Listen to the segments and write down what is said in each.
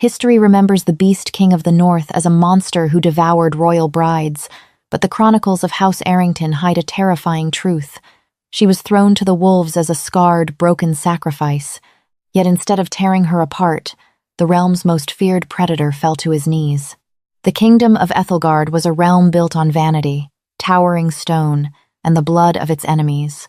History remembers the Beast King of the North as a monster who devoured royal brides, but the chronicles of House Arrington hide a terrifying truth. She was thrown to the wolves as a scarred, broken sacrifice, yet instead of tearing her apart, the realm's most feared predator fell to his knees. The kingdom of Ethelgard was a realm built on vanity, towering stone, and the blood of its enemies.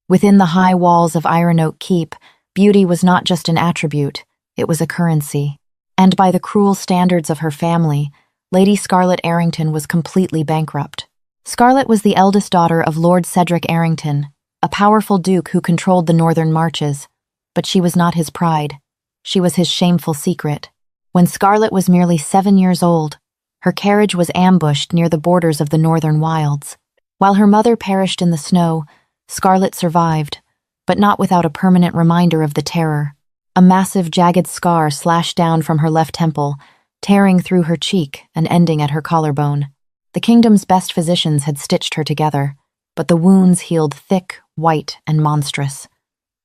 Within the high walls of Iron-Oak Keep, beauty was not just an attribute, it was a currency. And by the cruel standards of her family, Lady Scarlet Arrington was completely bankrupt. Scarlet was the eldest daughter of Lord Cedric Arrington, a powerful duke who controlled the northern marches, but she was not his pride. She was his shameful secret. When Scarlet was merely 7 years old, her carriage was ambushed near the borders of the northern wilds. While her mother perished in the snow, Scarlet survived, but not without a permanent reminder of the terror. A massive, jagged scar slashed down from her left temple, tearing through her cheek and ending at her collarbone. The kingdom's best physicians had stitched her together, but the wounds healed thick, white, and monstrous.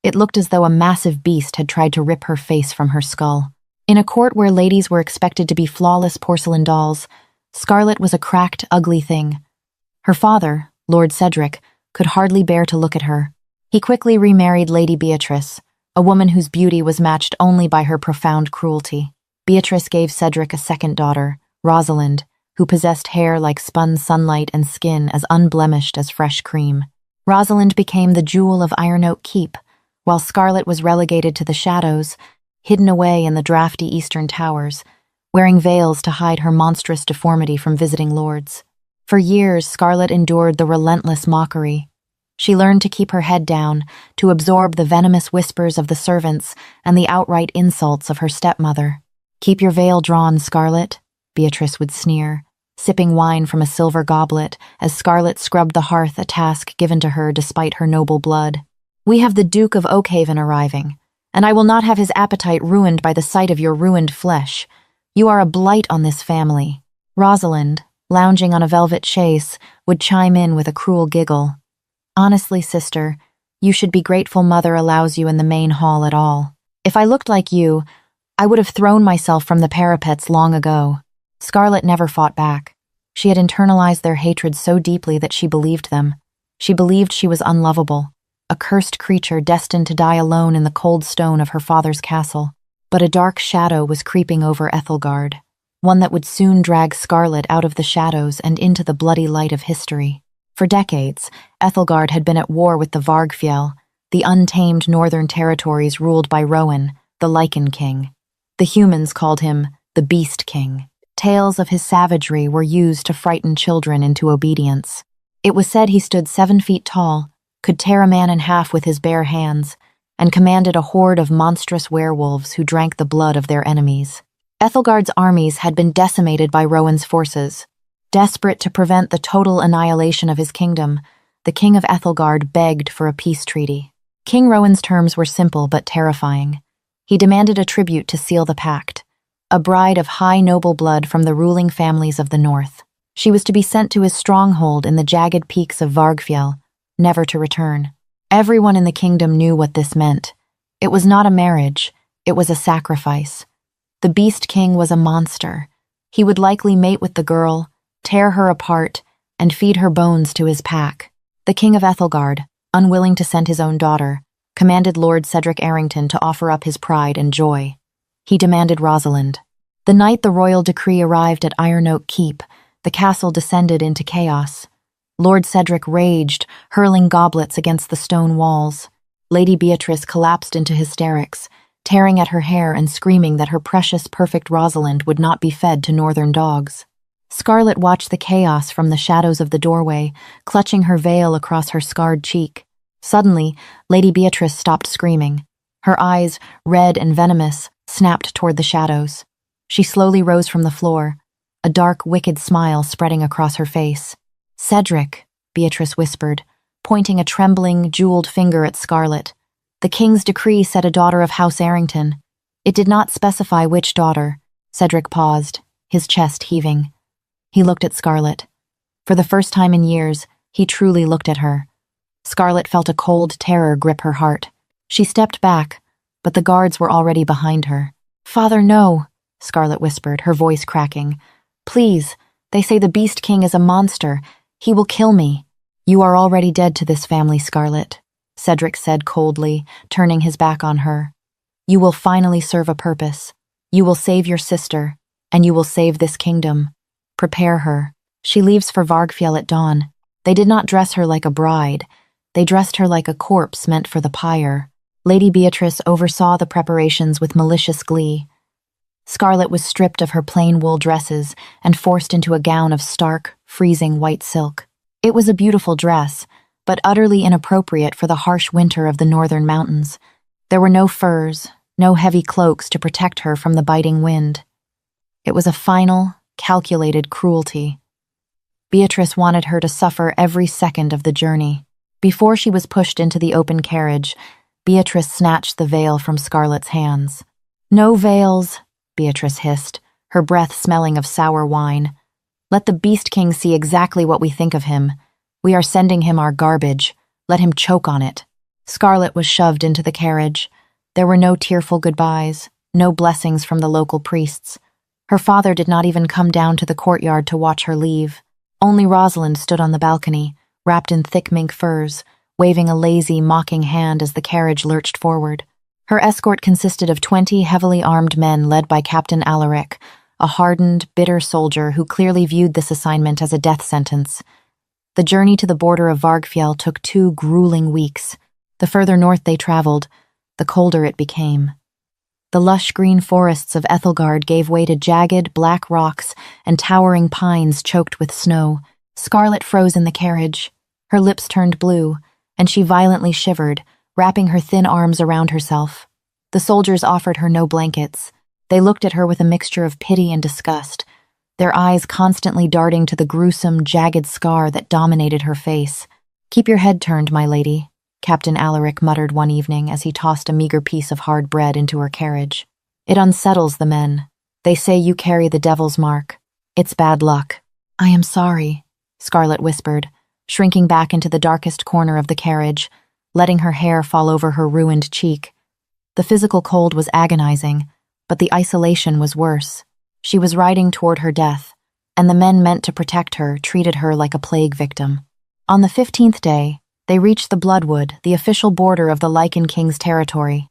It looked as though a massive beast had tried to rip her face from her skull. In a court where ladies were expected to be flawless porcelain dolls, Scarlet was a cracked, ugly thing. Her father, Lord Cedric, could hardly bear to look at her. He quickly remarried Lady Beatrice, a woman whose beauty was matched only by her profound cruelty. Beatrice gave Cedric a second daughter, Rosalind, who possessed hair like spun sunlight and skin as unblemished as fresh cream. Rosalind became the jewel of Iron-Oak Keep, while Scarlet was relegated to the shadows, hidden away in the drafty eastern towers, wearing veils to hide her monstrous deformity from visiting lords. For years, Scarlet endured the relentless mockery. She learned to keep her head down, to absorb the venomous whispers of the servants and the outright insults of her stepmother. "Keep your veil drawn, Scarlet," Beatrice would sneer, sipping wine from a silver goblet as Scarlet scrubbed the hearth, a task given to her despite her noble blood. "We have the Duke of Oakhaven arriving, and I will not have his appetite ruined by the sight of your ruined flesh. You are a blight on this family." Rosalind, lounging on a velvet chaise, would chime in with a cruel giggle. "Honestly, sister, you should be grateful Mother allows you in the main hall at all. If I looked like you, I would have thrown myself from the parapets long ago." Scarlet never fought back. She had internalized their hatred so deeply that she believed them. She believed she was unlovable, a cursed creature destined to die alone in the cold stone of her father's castle. But a dark shadow was creeping over Ethelgard, one that would soon drag Scarlet out of the shadows and into the bloody light of history. For decades, Ethelgard had been at war with the Vargfjell, the untamed northern territories ruled by Rowan, the Lycan king. The humans called him the Beast King. Tales of his savagery were used to frighten children into obedience. It was said he stood 7 feet tall, could tear a man in half with his bare hands, and commanded a horde of monstrous werewolves who drank the blood of their enemies. Ethelgard's armies had been decimated by Rowan's forces. Desperate to prevent the total annihilation of his kingdom, the King of Ethelgard begged for a peace treaty. King Rowan's terms were simple but terrifying. He demanded a tribute to seal the pact, a bride of high noble blood from the ruling families of the north. She was to be sent to his stronghold in the jagged peaks of Vargfjell, never to return. Everyone in the kingdom knew what this meant. It was not a marriage, it was a sacrifice. The Beast King was a monster. He would likely mate with the girl, tear her apart, and feed her bones to his pack. The King of Ethelgard, unwilling to send his own daughter, commanded Lord Cedric Arrington to offer up his pride and joy. He demanded Rosalind. The night the royal decree arrived at Iron-Oak Keep, the castle descended into chaos. Lord Cedric raged, hurling goblets against the stone walls. Lady Beatrice collapsed into hysterics, tearing at her hair and screaming that her precious, perfect Rosalind would not be fed to northern dogs. Scarlet watched the chaos from the shadows of the doorway, clutching her veil across her scarred cheek. Suddenly, Lady Beatrice stopped screaming. Her eyes, red and venomous, snapped toward the shadows. She slowly rose from the floor, a dark, wicked smile spreading across her face. "Cedric," Beatrice whispered, pointing a trembling, jeweled finger at Scarlet. "The king's decree said a daughter of House Arrington. It did not specify which daughter." Cedric paused, his chest heaving. He looked at Scarlet. For the first time in years, he truly looked at her. Scarlet felt a cold terror grip her heart. She stepped back, but the guards were already behind her. "Father, no," Scarlet whispered, her voice cracking. "Please, they say the Beast King is a monster. He will kill me." "You are already dead to this family, Scarlet," Cedric said coldly, turning his back on her. "You will finally serve a purpose. You will save your sister, and you will save this kingdom. Prepare her. She leaves for Vargfjell at dawn. They did not dress her like a bride. They dressed her like a corpse meant for the pyre." Lady Beatrice oversaw the preparations with malicious glee. Scarlet was stripped of her plain wool dresses and forced into a gown of stark, freezing white silk. It was a beautiful dress, but utterly inappropriate for the harsh winter of the northern mountains. There were no furs, no heavy cloaks to protect her from the biting wind. It was a final, calculated cruelty. Beatrice wanted her to suffer every second of the journey. Before she was pushed into the open carriage, Beatrice snatched the veil from Scarlet's hands. "No veils," Beatrice hissed, her breath smelling of sour wine. "Let the Beast King see exactly what we think of him. We are sending him our garbage. Let him choke on it." Scarlet was shoved into the carriage. There were no tearful goodbyes, no blessings from the local priests. Her father did not even come down to the courtyard to watch her leave. Only Rosalind stood on the balcony, wrapped in thick mink furs, waving a lazy, mocking hand as the carriage lurched forward. Her escort consisted of 20 heavily armed men led by Captain Alaric, a hardened, bitter soldier who clearly viewed this assignment as a death sentence. The journey to the border of Vargfjell took 2 grueling weeks. The further north they traveled, the colder it became. The lush green forests of Ethelgard gave way to jagged, black rocks and towering pines choked with snow. Scarlet froze in the carriage. Her lips turned blue, and she violently shivered, wrapping her thin arms around herself. The soldiers offered her no blankets. They looked at her with a mixture of pity and disgust, their eyes constantly darting to the gruesome, jagged scar that dominated her face. "Keep your head turned, my lady," Captain Alaric muttered one evening as he tossed a meager piece of hard bread into her carriage. "It unsettles the men. They say you carry the devil's mark. It's bad luck." "I am sorry," Scarlet whispered, shrinking back into the darkest corner of the carriage, letting her hair fall over her ruined cheek. The physical cold was agonizing, but the isolation was worse. She was riding toward her death, and the men meant to protect her treated her like a plague victim. On the 15th day, they reached the Bloodwood, the official border of the Lycan King's territory.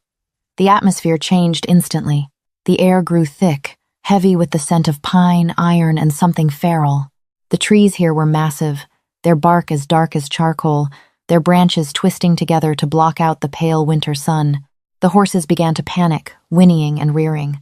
The atmosphere changed instantly. The air grew thick, heavy with the scent of pine, iron, and something feral. The trees here were massive, their bark as dark as charcoal, their branches twisting together to block out the pale winter sun. The horses began to panic, whinnying and rearing.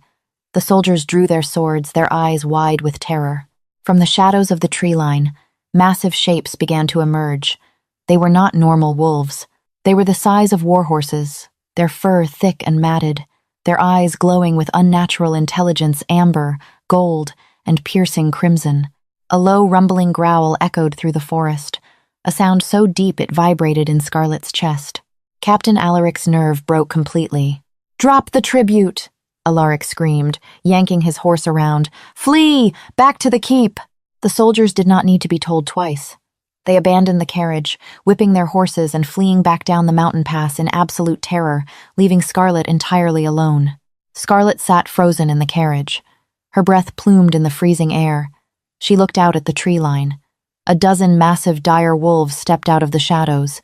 The soldiers drew their swords, their eyes wide with terror. From the shadows of the tree line, massive shapes began to emerge. They were not normal wolves. They were the size of war horses, their fur thick and matted, their eyes glowing with unnatural intelligence, amber, gold, and piercing crimson. A low, rumbling growl echoed through the forest, a sound so deep it vibrated in Scarlet's chest. Captain Alaric's nerve broke completely. "Drop the tribute!" Alaric screamed, yanking his horse around. "Flee! Back to the keep!" The soldiers did not need to be told twice. They abandoned the carriage, whipping their horses and fleeing back down the mountain pass in absolute terror, leaving Scarlet entirely alone. Scarlet sat frozen in the carriage. Her breath plumed in the freezing air. She looked out at the tree line. A dozen massive, dire wolves stepped out of the shadows.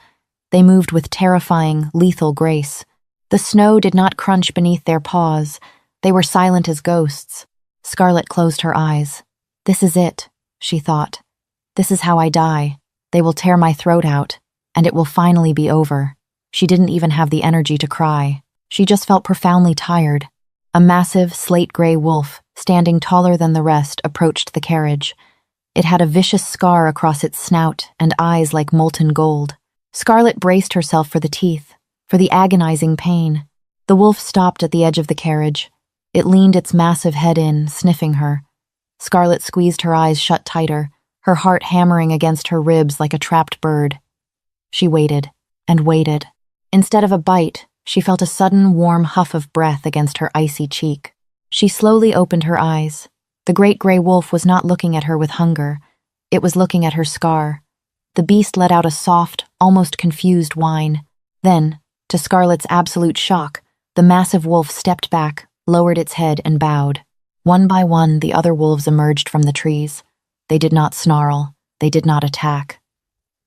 They moved with terrifying, lethal grace. The snow did not crunch beneath their paws. They were silent as ghosts. Scarlet closed her eyes. "This is it," she thought. "This is how I die. They will tear my throat out, and it will finally be over." She didn't even have the energy to cry. She just felt profoundly tired. A massive, slate-gray wolf, standing taller than the rest, approached the carriage. It had a vicious scar across its snout and eyes like molten gold. Scarlet braced herself for the teeth, for the agonizing pain. The wolf stopped at the edge of the carriage. It leaned its massive head in, sniffing her. Scarlet squeezed her eyes shut tighter, her heart hammering against her ribs like a trapped bird. She waited, and waited. Instead of a bite, she felt a sudden warm huff of breath against her icy cheek. She slowly opened her eyes. The great gray wolf was not looking at her with hunger. It was looking at her scar. The beast let out a soft, almost confused whine. Then, to Scarlet's absolute shock, the massive wolf stepped back, lowered its head, and bowed. One by one, the other wolves emerged from the trees. They did not snarl. They did not attack.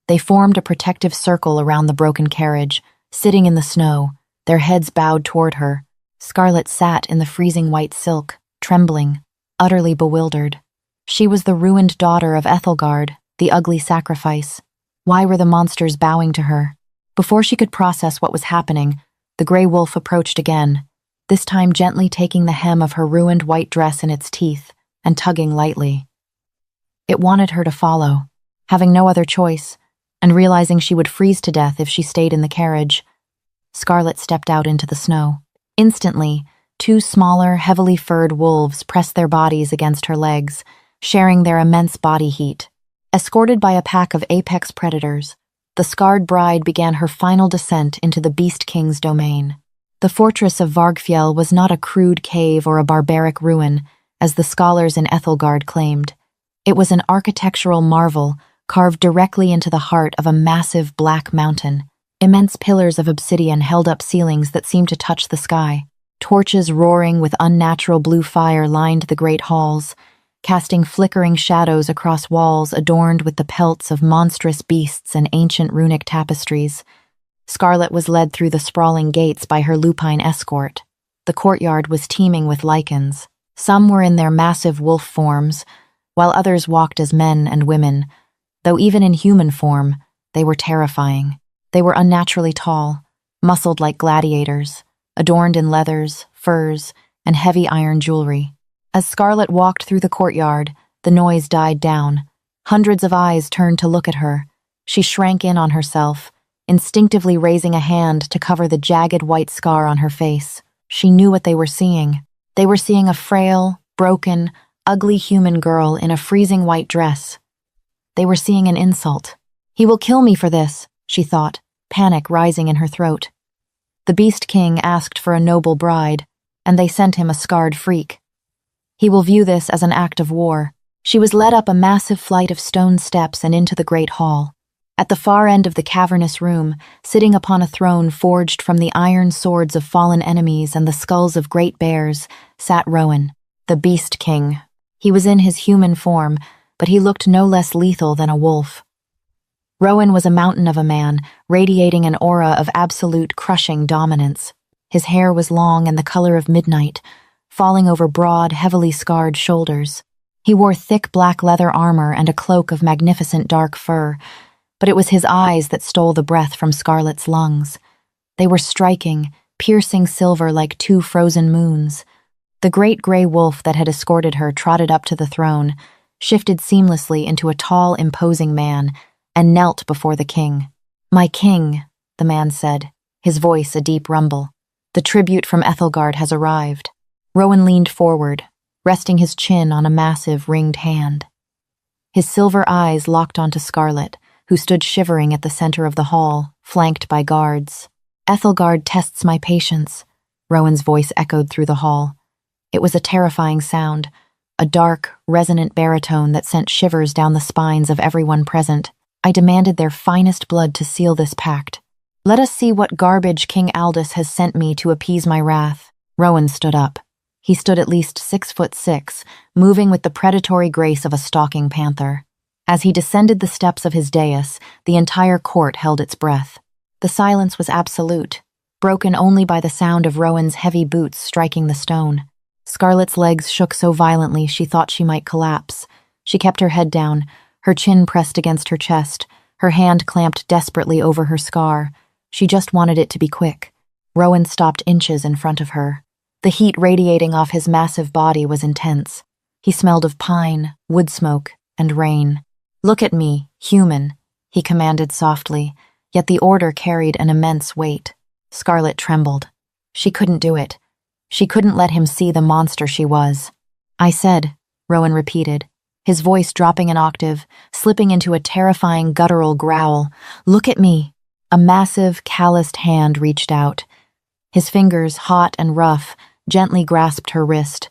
They formed a protective circle around the broken carriage, sitting in the snow, their heads bowed toward her. Scarlet sat in the freezing white silk, trembling, utterly bewildered. She was the ruined daughter of Ethelgard, the ugly sacrifice. Why were the monsters bowing to her? Before she could process what was happening, the gray wolf approached again, this time gently taking the hem of her ruined white dress in its teeth and tugging lightly. It wanted her to follow, having no other choice, and realizing she would freeze to death if she stayed in the carriage. Scarlet stepped out into the snow. Instantly, two smaller, heavily furred wolves pressed their bodies against her legs, sharing their immense body heat. Escorted by a pack of apex predators, the scarred bride began her final descent into the Beast King's domain. The fortress of Vargfjell was not a crude cave or a barbaric ruin, as the scholars in Ethelgard claimed. It was an architectural marvel carved directly into the heart of a massive black mountain. Immense pillars of obsidian held up ceilings that seemed to touch the sky. Torches roaring with unnatural blue fire lined the great halls, casting flickering shadows across walls adorned with the pelts of monstrous beasts and ancient runic tapestries. Scarlet was led through the sprawling gates by her lupine escort. The courtyard was teeming with Lycans. Some were in their massive wolf forms, while others walked as men and women, though even in human form, they were terrifying. They were unnaturally tall, muscled like gladiators, adorned in leathers, furs, and heavy iron jewelry. As Scarlet walked through the courtyard, the noise died down. Hundreds of eyes turned to look at her. She shrank in on herself, instinctively raising a hand to cover the jagged white scar on her face. She knew what they were seeing. They were seeing a frail, broken, ugly human girl in a freezing white dress. They were seeing an insult. "He will kill me for this," she thought, panic rising in her throat. The Beast King asked for a noble bride, and they sent him a scarred freak. He will view this as an act of war. She was led up a massive flight of stone steps and into the great hall. At the far end of the cavernous room, sitting upon a throne forged from the iron swords of fallen enemies and the skulls of great bears, sat Rowan, the Beast King. He was in his human form, but he looked no less lethal than a wolf. Rowan was a mountain of a man, radiating an aura of absolute crushing dominance. His hair was long and the color of midnight, falling over broad, heavily scarred shoulders. He wore thick black leather armor and a cloak of magnificent dark fur, but it was his eyes that stole the breath from Scarlet's lungs. They were striking, piercing silver like two frozen moons. The great gray wolf that had escorted her trotted up to the throne, shifted seamlessly into a tall, imposing man, and knelt before the king. "My king," the man said, his voice a deep rumble. "The tribute from Ethelgard has arrived." Rowan leaned forward, resting his chin on a massive ringed hand. His silver eyes locked onto Scarlet, who stood shivering at the center of the hall, flanked by guards. "Ethelgard tests my patience," Rowan's voice echoed through the hall. It was a terrifying sound, a dark, resonant baritone that sent shivers down the spines of everyone present. "I demanded their finest blood to seal this pact. Let us see what garbage King Aldous has sent me to appease my wrath." Rowan stood up. He stood at least 6'6", moving with the predatory grace of a stalking panther. As he descended the steps of his dais, the entire court held its breath. The silence was absolute, broken only by the sound of Rowan's heavy boots striking the stone. Scarlet's legs shook so violently she thought she might collapse. She kept her head down, her chin pressed against her chest, her hand clamped desperately over her scar. She just wanted it to be quick. Rowan stopped inches in front of her. The heat radiating off his massive body was intense. He smelled of pine, wood smoke, and rain. "Look at me, human," he commanded softly, yet the order carried an immense weight. Scarlet trembled. She couldn't do it. She couldn't let him see the monster she was. "I said," Rowan repeated, his voice dropping an octave, slipping into a terrifying guttural growl, "Look at me." A massive, calloused hand reached out. His fingers, hot and rough, gently grasped her wrist.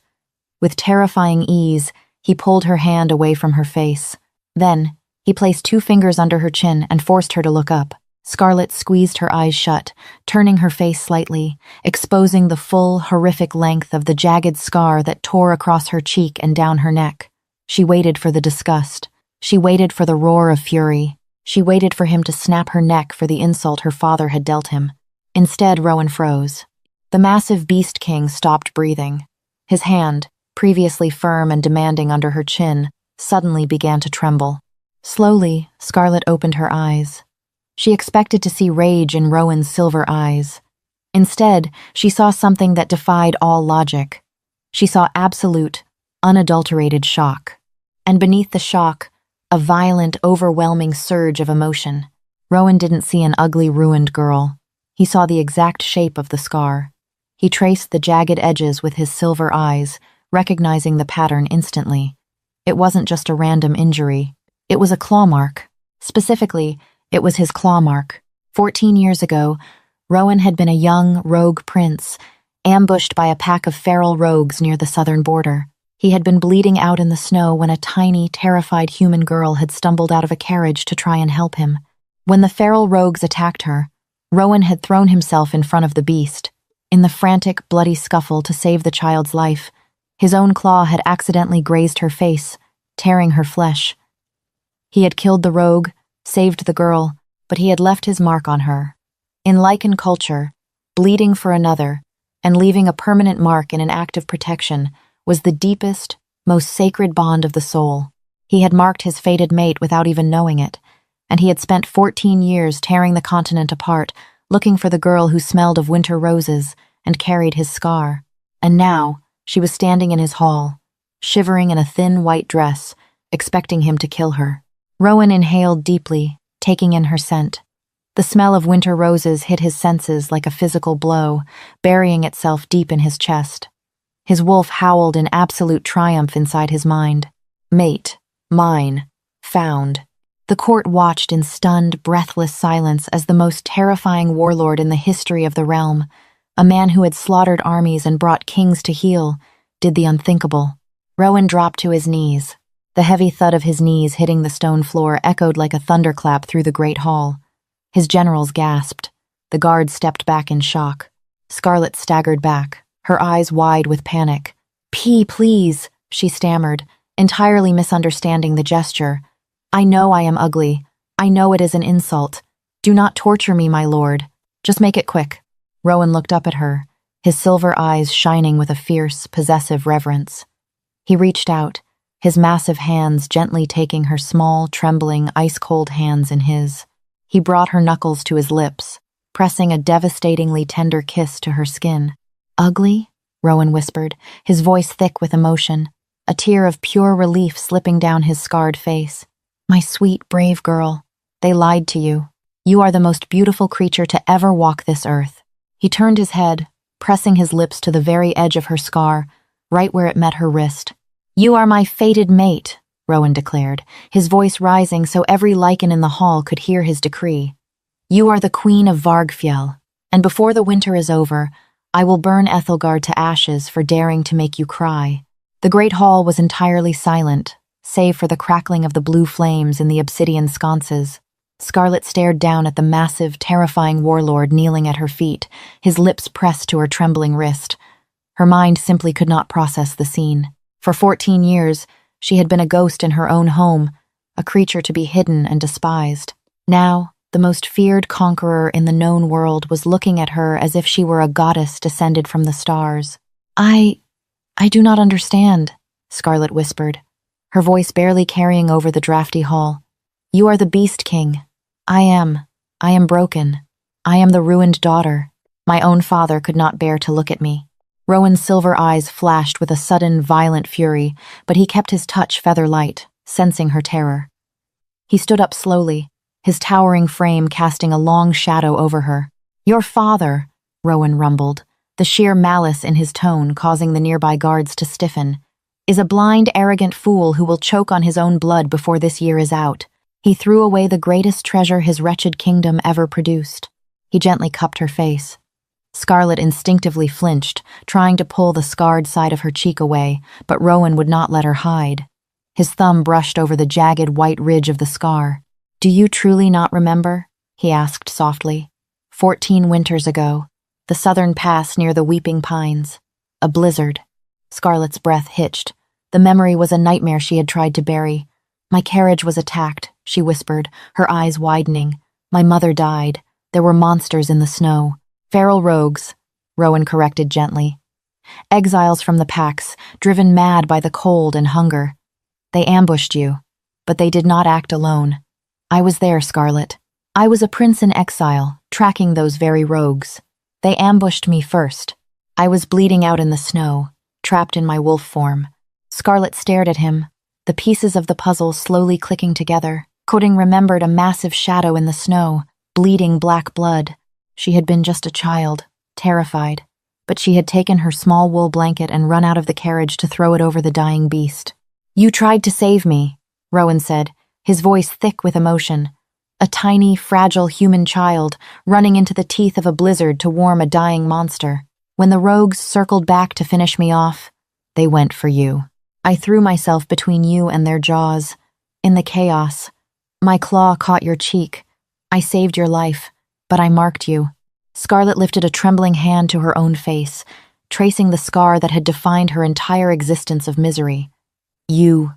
With terrifying ease, he pulled her hand away from her face. Then, he placed 2 fingers under her chin and forced her to look up. Scarlet squeezed her eyes shut, turning her face slightly, exposing the full, horrific length of the jagged scar that tore across her cheek and down her neck. She waited for the disgust. She waited for the roar of fury. She waited for him to snap her neck for the insult her father had dealt him. Instead, Rowan froze. The massive Beast King stopped breathing. His hand, previously firm and demanding under her chin, suddenly began to tremble. Slowly, Scarlet opened her eyes. She expected to see rage in Rowan's silver eyes. Instead, she saw something that defied all logic. She saw absolute, unadulterated shock. And beneath the shock, a violent, overwhelming surge of emotion. Rowan didn't see an ugly, ruined girl. He saw the exact shape of the scar. He traced the jagged edges with his silver eyes, recognizing the pattern instantly. It wasn't just a random injury. It was a claw mark. Specifically, it was his claw mark. 14 years ago, Rowan had been a young, rogue prince, ambushed by a pack of feral rogues near the southern border. He had been bleeding out in the snow when a tiny, terrified human girl had stumbled out of a carriage to try and help him. When the feral rogues attacked her, Rowan had thrown himself in front of the beast. In the frantic, bloody scuffle to save the child's life, his own claw had accidentally grazed her face, tearing her flesh. He had killed the rogue, saved the girl, but he had left his mark on her. In Lycan culture, bleeding for another, and leaving a permanent mark in an act of protection, was the deepest, most sacred bond of the soul. He had marked his fated mate without even knowing it, and he had spent 14 years tearing the continent apart, looking for the girl who smelled of winter roses and carried his scar. And now, she was standing in his hall, shivering in a thin white dress, expecting him to kill her. Rowan inhaled deeply, taking in her scent. The smell of winter roses hit his senses like a physical blow, burying itself deep in his chest. His wolf howled in absolute triumph inside his mind. Mate, mine, found. The court watched in stunned, breathless silence as the most terrifying warlord in the history of the realm, a man who had slaughtered armies and brought kings to heel, did the unthinkable. Rowan dropped to his knees. The heavy thud of his knees hitting the stone floor echoed like a thunderclap through the great hall. His generals gasped. The guards stepped back in shock. Scarlet staggered back, her eyes wide with panic. Please, she stammered, entirely misunderstanding the gesture. I know I am ugly. I know it is an insult. Do not torture me, my lord. Just make it quick. Rowan looked up at her, his silver eyes shining with a fierce, possessive reverence. He reached out, his massive hands gently taking her small, trembling, ice-cold hands in his. He brought her knuckles to his lips, pressing a devastatingly tender kiss to her skin. Ugly? Rowan whispered, his voice thick with emotion, a tear of pure relief slipping down his scarred face. My sweet, brave girl, they lied to you. You are the most beautiful creature to ever walk this earth. He turned his head, pressing his lips to the very edge of her scar, right where it met her wrist. You are my fated mate, Rowan declared, his voice rising so every Lycan in the hall could hear his decree. You are the Queen of Variel, and before the winter is over, I will burn Ethelgard to ashes for daring to make you cry. The great hall was entirely silent, save for the crackling of the blue flames in the obsidian sconces. Scarlet stared down at the massive, terrifying warlord kneeling at her feet, his lips pressed to her trembling wrist. Her mind simply could not process the scene. For 14 years, she had been a ghost in her own home, a creature to be hidden and despised. Now, the most feared conqueror in the known world was looking at her as if she were a goddess descended from the stars. I do not understand, Scarlet whispered, her voice barely carrying over the drafty hall. You are the Beast King. I am broken. I am the ruined daughter. My own father could not bear to look at me. Rowan's silver eyes flashed with a sudden, violent fury, but he kept his touch feather-light, sensing her terror. He stood up slowly, his towering frame casting a long shadow over her. Your father, Rowan rumbled, the sheer malice in his tone causing the nearby guards to stiffen, is a blind, arrogant fool who will choke on his own blood before this year is out. He threw away the greatest treasure his wretched kingdom ever produced. He gently cupped her face. Scarlet instinctively flinched, trying to pull the scarred side of her cheek away, but Rowan would not let her hide. His thumb brushed over the jagged white ridge of the scar. Do you truly not remember? he asked softly. 14 winters ago, the southern pass near the weeping pines. A blizzard. Scarlet's breath hitched. The memory was a nightmare she had tried to bury. My carriage was attacked, she whispered, her eyes widening. My mother died. There were monsters in the snow. Feral rogues, Rowan corrected gently. Exiles from the packs, driven mad by the cold and hunger. They ambushed you, but they did not act alone. I was there, Scarlet. I was a prince in exile, tracking those very rogues. They ambushed me first. I was bleeding out in the snow, trapped in my wolf form. Scarlet stared at him, the pieces of the puzzle slowly clicking together. Coding remembered a massive shadow in the snow, bleeding black blood. She had been just a child, terrified, but she had taken her small wool blanket and run out of the carriage to throw it over the dying beast. You tried to save me, Rowan said, his voice thick with emotion. A tiny, fragile human child running into the teeth of a blizzard to warm a dying monster. When the rogues circled back to finish me off, they went for you. I threw myself between you and their jaws. In the chaos, my claw caught your cheek. I saved your life, but I marked you. Scarlet lifted a trembling hand to her own face, tracing the scar that had defined her entire existence of misery. You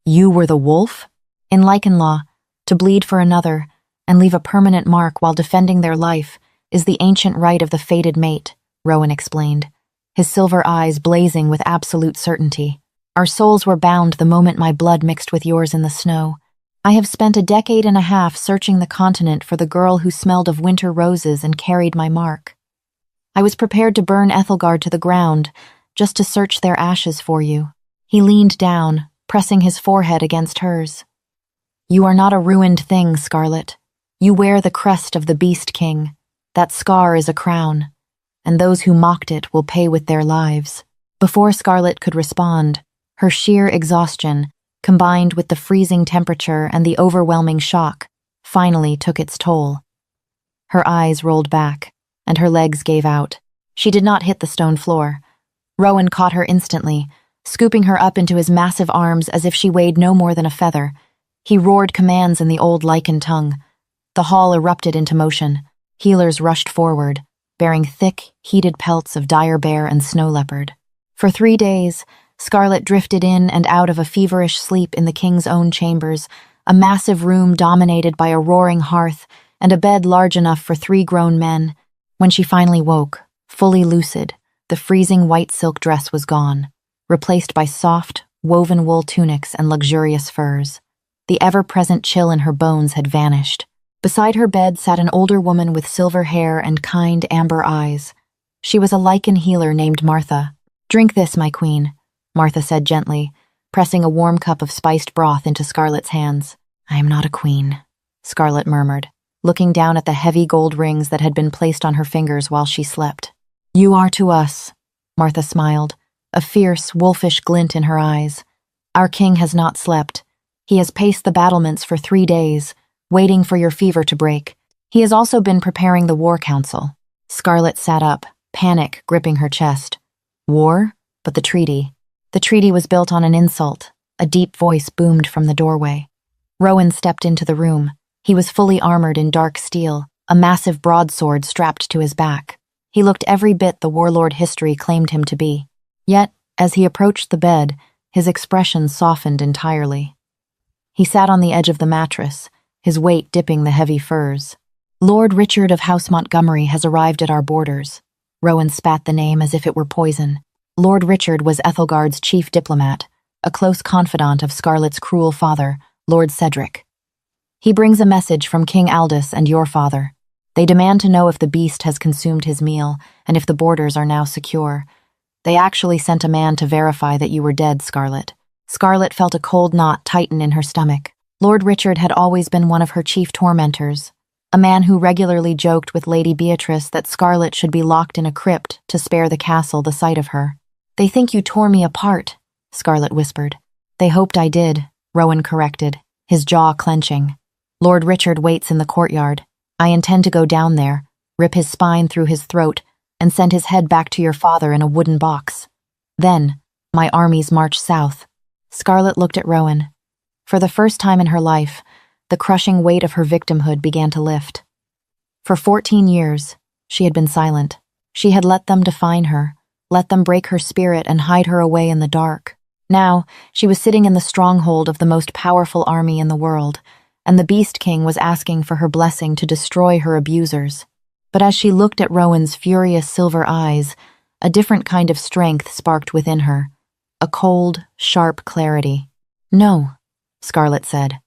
were the wolf? In Lycan law, to bleed for another and leave a permanent mark while defending their life is the ancient right of the fated mate, Rowan explained, his silver eyes blazing with absolute certainty. Our souls were bound the moment my blood mixed with yours in the snow. I have spent a decade and a half searching the continent for the girl who smelled of winter roses and carried my mark. I was prepared to burn Ethelgard to the ground, just to search their ashes for you. He leaned down, pressing his forehead against hers. You are not a ruined thing, Scarlet. You wear the crest of the Beast King. That scar is a crown, and those who mocked it will pay with their lives. Before Scarlet could respond, her sheer exhaustion, combined with the freezing temperature and the overwhelming shock, finally took its toll. Her eyes rolled back, and her legs gave out. She did not hit the stone floor. Rowan caught her instantly, scooping her up into his massive arms as if she weighed no more than a feather. He roared commands in the old Lycan tongue. The hall erupted into motion. Healers rushed forward, bearing thick, heated pelts of dire bear and snow leopard. For 3 days, Scarlet drifted in and out of a feverish sleep in the king's own chambers, a massive room dominated by a roaring hearth and a bed large enough for 3 grown men. When she finally woke, fully lucid, the freezing white silk dress was gone, replaced by soft, woven wool tunics and luxurious furs. The ever-present chill in her bones had vanished. Beside her bed sat an older woman with silver hair and kind amber eyes. She was a Lycan healer named Martha. Drink this, my queen, Martha said gently, pressing a warm cup of spiced broth into Scarlet's hands. I am not a queen, Scarlet murmured, looking down at the heavy gold rings that had been placed on her fingers while she slept. You are to us, Martha smiled, a fierce, wolfish glint in her eyes. Our king has not slept. He has paced the battlements for 3 days, waiting for your fever to break. He has also been preparing the war council. Scarlet sat up, panic gripping her chest. War? But the treaty. The treaty was built on an insult. A deep voice boomed from the doorway. Rowan stepped into the room. He was fully armored in dark steel, a massive broadsword strapped to his back. He looked every bit the warlord history claimed him to be. Yet, as he approached the bed, his expression softened entirely. He sat on the edge of the mattress, his weight dipping the heavy furs. Lord Richard of House Montgomery has arrived at our borders. Rowan spat the name as if it were poison. Lord Richard was Ethelgard's chief diplomat, a close confidant of Scarlet's cruel father, Lord Cedric. He brings a message from King Aldous and your father. They demand to know if the beast has consumed his meal and if the borders are now secure. They actually sent a man to verify that you were dead, Scarlet. Scarlet felt a cold knot tighten in her stomach. Lord Richard had always been one of her chief tormentors, a man who regularly joked with Lady Beatrice that Scarlet should be locked in a crypt to spare the castle the sight of her. They think you tore me apart, Scarlet whispered. They hoped I did, Rowan corrected, his jaw clenching. Lord Richard waits in the courtyard. I intend to go down there, rip his spine through his throat, and send his head back to your father in a wooden box. Then, my armies march south. Scarlet looked at Rowan. For the first time in her life, The crushing weight of her victimhood began to lift. For 14 years, she had been silent. She had let them define her, let them break her spirit and hide her away in the dark. Now, she was sitting in the stronghold of the most powerful army in the world, and the Beast King was asking for her blessing to destroy her abusers. But as she looked at Rowan's furious silver eyes, a different kind of strength sparked within her, a cold, sharp clarity. "No," Scarlet said.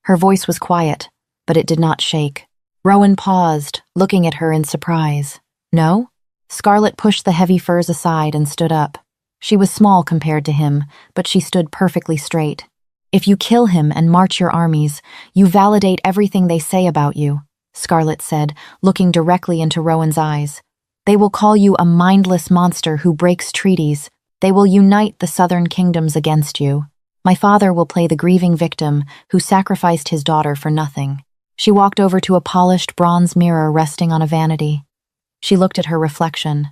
Her voice was quiet, but it did not shake. Rowan paused, looking at her in surprise. "No?" Scarlet pushed the heavy furs aside and stood up. She was small compared to him, but she stood perfectly straight. "If you kill him and march your armies, you validate everything they say about you," Scarlet said, looking directly into Rowan's eyes. "They will call you a mindless monster who breaks treaties. They will unite the southern kingdoms against you. My father will play the grieving victim who sacrificed his daughter for nothing." She walked over to a polished bronze mirror resting on a vanity. She looked at her reflection.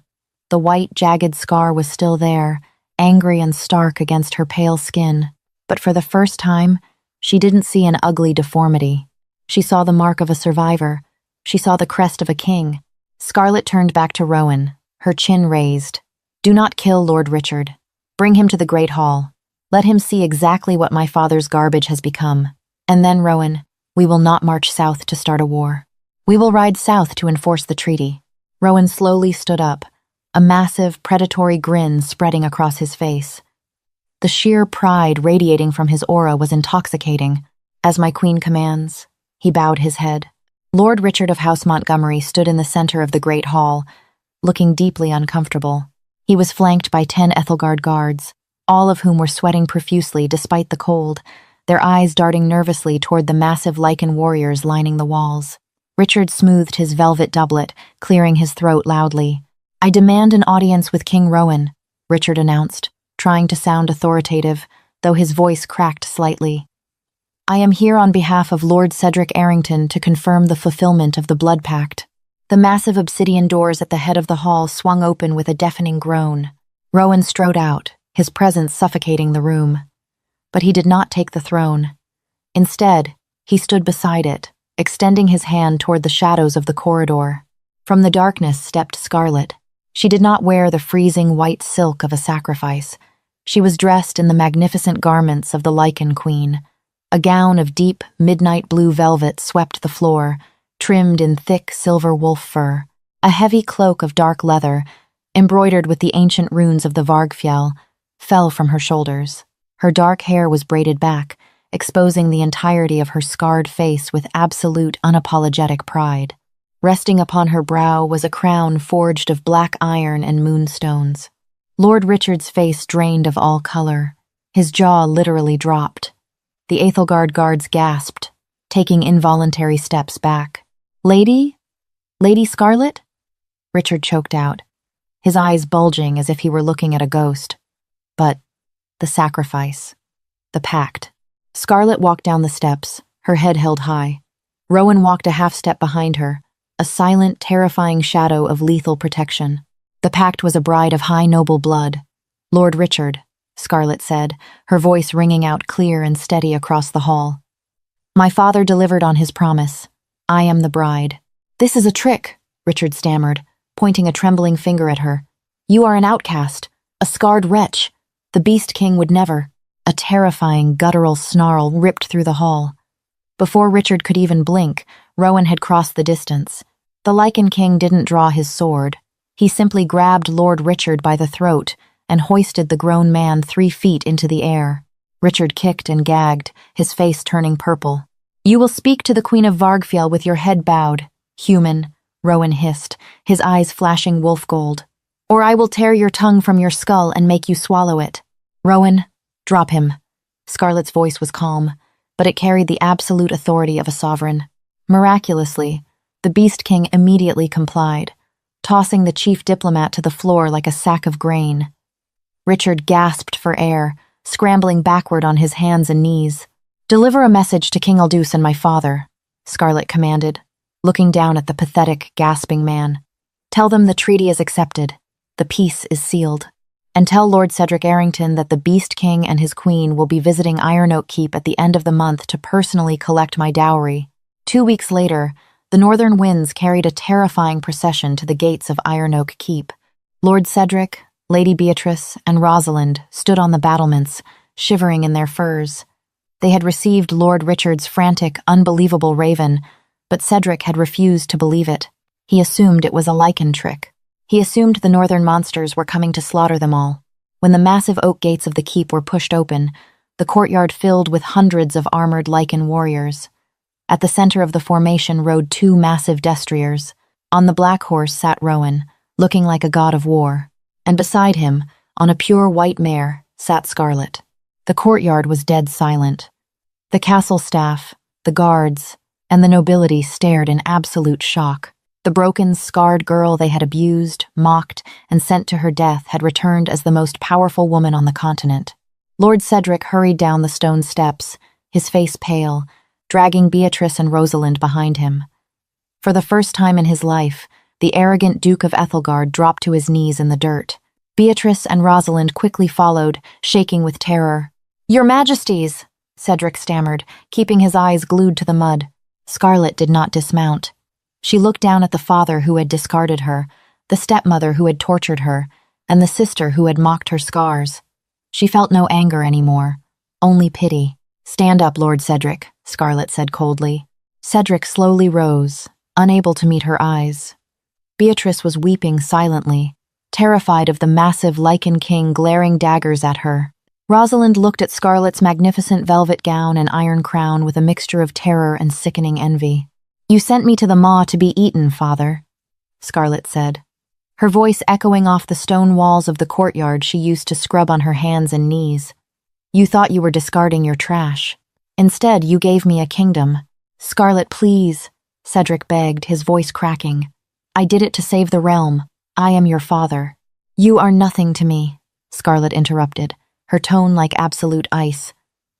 The white, jagged scar was still there, angry and stark against her pale skin. But for the first time, she didn't see an ugly deformity. She saw the mark of a survivor. She saw the crest of a king. Scarlet turned back to Rowan, her chin raised. "Do not kill Lord Richard. Bring him to the Great Hall. Let him see exactly what my father's garbage has become. And then, Rowan, we will not march south to start a war. We will ride south to enforce the treaty." Rowan slowly stood up, a massive, predatory grin spreading across his face. The sheer pride radiating from his aura was intoxicating. "As my queen commands." He bowed his head. Lord Richard of House Montgomery stood in the center of the Great Hall, looking deeply uncomfortable. He was flanked by 10 Ethelgard guards, all of whom were sweating profusely despite the cold, their eyes darting nervously toward the massive Lycan warriors lining the walls. Richard smoothed his velvet doublet, clearing his throat loudly. "I demand an audience with King Rowan," Richard announced, trying to sound authoritative, though his voice cracked slightly. "I am here on behalf of Lord Cedric Arrington to confirm the fulfillment of the Blood Pact." The massive obsidian doors at the head of the hall swung open with a deafening groan. Rowan strode out, his presence suffocating the room. But he did not take the throne. Instead, he stood beside it, extending his hand toward the shadows of the corridor. From the darkness stepped Scarlet. She did not wear the freezing white silk of a sacrifice. She was dressed in the magnificent garments of the Lycan Queen. A gown of deep, midnight blue velvet swept the floor, trimmed in thick silver wolf fur. A heavy cloak of dark leather, embroidered with the ancient runes of the Vargfjell, fell from her shoulders. Her dark hair was braided back, exposing the entirety of her scarred face with absolute, unapologetic pride. Resting upon her brow was a crown forged of black iron and moonstones. Lord Richard's face drained of all color. His jaw literally dropped. The Ethelgard guards gasped, taking involuntary steps back. "Lady? Lady Scarlet?" Richard choked out, his eyes bulging as if he were looking at a ghost. But the sacrifice, the pact. Scarlet walked down the steps, her head held high. Rowan walked a half-step behind her, a silent, terrifying shadow of lethal protection. The pact was a bride of high noble blood. "Lord Richard," Scarlet said, her voice ringing out clear and steady across the hall. "My father delivered on his promise. I am the bride." "This is a trick," Richard stammered, pointing a trembling finger at her. "You are an outcast, a scarred wretch. The Beast King would never." A terrifying, guttural snarl ripped through the hall. Before Richard could even blink, Rowan had crossed the distance. The Lycan King didn't draw his sword. He simply grabbed Lord Richard by the throat and hoisted the grown man 3 feet into the air. Richard kicked and gagged, his face turning purple. "You will speak to the Queen of Variel with your head bowed, human," Rowan hissed, his eyes flashing wolf gold. "Or I will tear your tongue from your skull and make you swallow it." "Rowan, drop him." Scarlet's voice was calm, but it carried the absolute authority of a sovereign. Miraculously, the Beast King immediately complied, tossing the chief diplomat to the floor like a sack of grain. Richard gasped for air, scrambling backward on his hands and knees. "Deliver a message to King Aldous and my father," Scarlet commanded, looking down at the pathetic, gasping man. "Tell them the treaty is accepted. The peace is sealed." And tell Lord Cedric Arrington that the Beast King and his queen will be visiting Iron Keep at the end of the month to personally collect my dowry." 2 weeks later, the northern winds carried a terrifying procession to the gates of Iron Keep. Lord Cedric, Lady Beatrice, and Rosalind stood on the battlements, shivering in their furs. They had received Lord Richard's frantic, unbelievable raven, but Cedric had refused to believe it. He assumed it was a Lycan trick. He assumed the northern monsters were coming to slaughter them all. When the massive oak gates of the keep were pushed open, the courtyard filled with hundreds of armored Lycan warriors. At the center of the formation rode 2 massive destriers. On the black horse sat Rowan, looking like a god of war, and beside him, on a pure white mare, sat Scarlet. The courtyard was dead silent. The castle staff, the guards, and the nobility stared in absolute shock. The broken, scarred girl they had abused, mocked, and sent to her death had returned as the most powerful woman on the continent. Lord Cedric hurried down the stone steps, his face pale, dragging Beatrice and Rosalind behind him. For the first time in his life, the arrogant Duke of Ethelgard dropped to his knees in the dirt. Beatrice and Rosalind quickly followed, shaking with terror. "Your Majesties," Cedric stammered, keeping his eyes glued to the mud. Scarlet did not dismount. She looked down at the father who had discarded her, the stepmother who had tortured her, and the sister who had mocked her scars. She felt no anger anymore, only pity. "Stand up, Lord Cedric," Scarlet said coldly. Cedric slowly rose, unable to meet her eyes. Beatrice was weeping silently, terrified of the massive Lycan king glaring daggers at her. Rosalind looked at Scarlet's magnificent velvet gown and iron crown with a mixture of terror and sickening envy. "You sent me to the maw to be eaten, father," Scarlet said, her voice echoing off the stone walls of the courtyard she used to scrub on her hands and knees. "You thought you were discarding your trash. Instead, you gave me a kingdom." "Scarlet, please," Cedric begged, his voice cracking. "I did it to save the realm. I am your father." "You are nothing to me," Scarlet interrupted, her tone like absolute ice.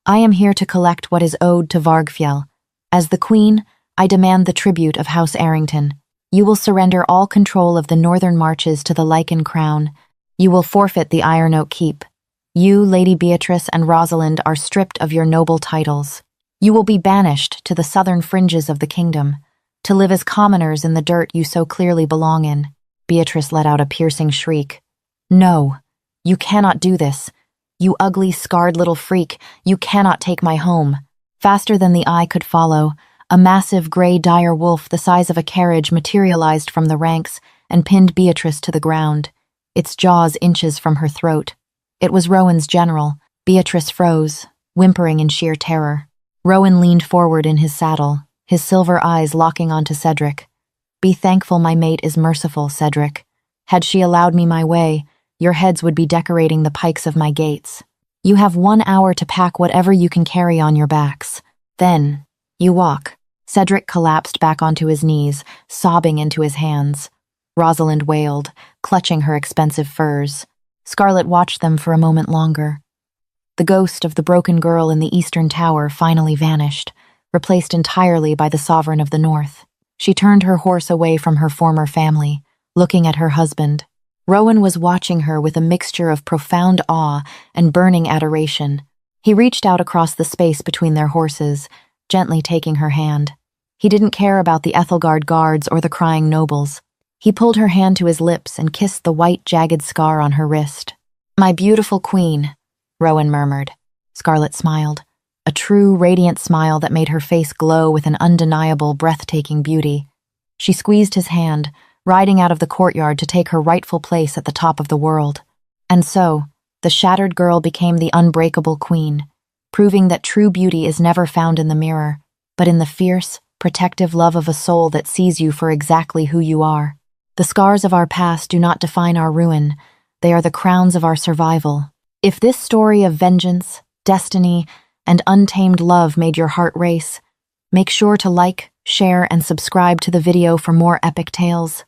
"I am here to collect what is owed to Vargfjell. As the queen, I demand the tribute of House Arrington. You will surrender all control of the northern marches to the Lycan crown. You will forfeit the Iron Keep. You, Lady Beatrice and Rosalind, are stripped of your noble titles. You will be banished to the southern fringes of the kingdom, to live as commoners in the dirt you so clearly belong in." Beatrice let out a piercing shriek. "No, you cannot do this. You ugly, scarred little freak, you cannot take my home." Faster than the eye could follow, a massive gray dire wolf the size of a carriage materialized from the ranks and pinned Beatrice to the ground, its jaws inches from her throat. It was Rowan's general. Beatrice froze, whimpering in sheer terror. Rowan leaned forward in his saddle, his silver eyes locking onto Cedric. "Be thankful my mate is merciful, Cedric. Had she allowed me my way, your heads would be decorating the pikes of my gates. You have 1 hour to pack whatever you can carry on your backs. Then, you walk." Cedric collapsed back onto his knees, sobbing into his hands. Rosalind wailed, clutching her expensive furs. Scarlet watched them for a moment longer. The ghost of the broken girl in the eastern tower finally vanished, replaced entirely by the sovereign of the north. She turned her horse away from her former family, looking at her husband. Rowan was watching her with a mixture of profound awe and burning adoration. He reached out across the space between their horses, gently taking her hand. He didn't care about the Ethelgard guards or the crying nobles. He pulled her hand to his lips and kissed the white, jagged scar on her wrist. "My beautiful queen," Rowan murmured. Scarlet smiled, a true, radiant smile that made her face glow with an undeniable, breathtaking beauty. She squeezed his hand, riding out of the courtyard to take her rightful place at the top of the world. And so, the shattered girl became the unbreakable queen, proving that true beauty is never found in the mirror, but in the fierce, protective love of a soul that sees you for exactly who you are. The scars of our past do not define our ruin. They are the crowns of our survival. If this story of vengeance, destiny, and untamed love made your heart race, make sure to like, share, and subscribe to the video for more epic tales.